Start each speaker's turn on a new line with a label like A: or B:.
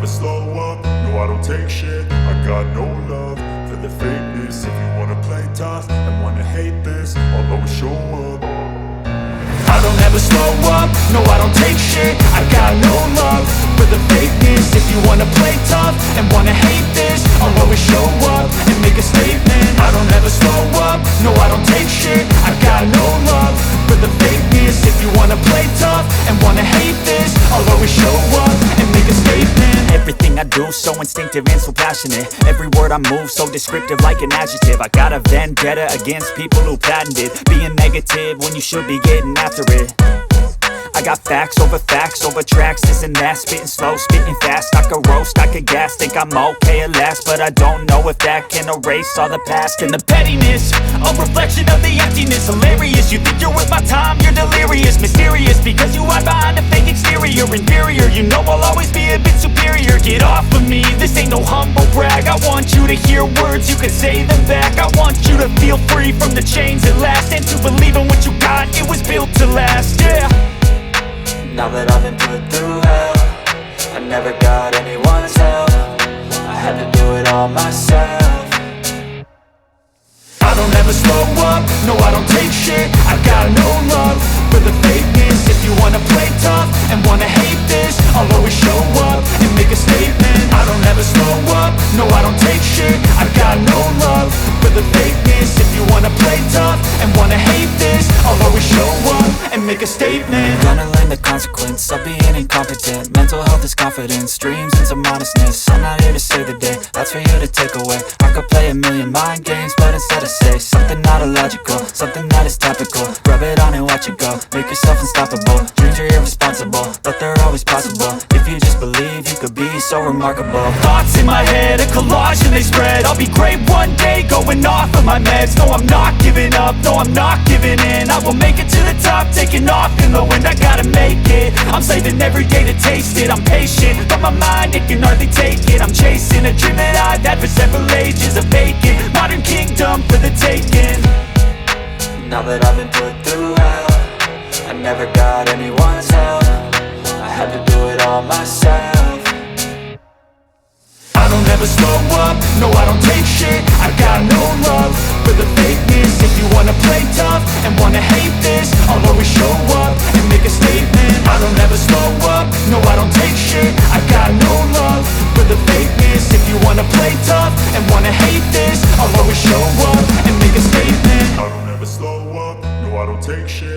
A: never slow up, no I don't take shit. I got no love for the fakeness. If you wanna play tough and wanna hate this, I'll always show up. I don't ever slow up, no I don't take shit. I got no love for the fakeness. If you wanna play tough and wanna hate this, I'll always show up and make a statement. I don't ever slow up, no I don't take shit. I got no love for the fakeness. If you wanna play tough and wanna hate this, I'll always show up and make a statement.
B: Everything I do so instinctive and so passionate. Every word I move so descriptive like an adjective. I got a vendetta against people who patented being negative when you should be getting after it. I got facts over tracks, this and that. Spitting slow, spitting fast. I could roast, I could gas. Think I'm okay at last, but I don't know if that can erase all the past. And the pettiness, a reflection of the emptiness. Hilarious, you think you're worth my time, you're delirious. Mysterious, because you hide behind a fake exterior. Inferior, you know I'll always be a bit superior. Get off of me, this ain't no humble brag. I want you to hear words, you can say them back. I want you to feel free from the chains at last, and to believe in what you got, it was built to last, yeah.
C: Now that I've been put through hell, I never got anyone's help. I had to do it all myself.
A: I don't ever slow up, no I don't take shit. I got no love for the fakeness. If you wanna play tough and wanna hate this, I'll always show up and make a statement. I don't ever slow up, no I don't take shit. I got no love for the fakeness. If you wanna play tough and wanna hate this, I'll always show up and make a statement.
C: Gonna learn the consequence of being incompetent. Mental health is confidence, dreams and some modestness. I'm not here to save the day, that's for you to take away. I could play a million mind games, but instead I say something not illogical, something that is topical. Rub it on and watch it go, make yourself unstoppable. Dreams are irresponsible, but they're always possible. If you just believe, you could be so remarkable.
B: Thoughts in my head, a collage and they spread. I'll be great one day, going off of my meds. No, I'm not giving up, no, I'm not giving in. I will make it to the top, taking off in the wind. I gotta make it, I'm saving every day to taste it. I'm patient, but my mind, it can hardly take it. I'm chasing a dream that I've had for several ages. A vacant, modern kingdom for the taking.
C: Now that I've been put through hell, I never got anyone's help. I had to do it all myself.
A: I don't ever slow up, no I don't take shit. I got no love for the fakeness. If you wanna play tough and wanna hate this, I'll always show up and make a statement. I don't ever slow up, no I don't take shit. I got no love for the fakeness. If you wanna play tough and wanna hate this, I'll always show up and make a statement. I don't ever slow up, no I don't take shit.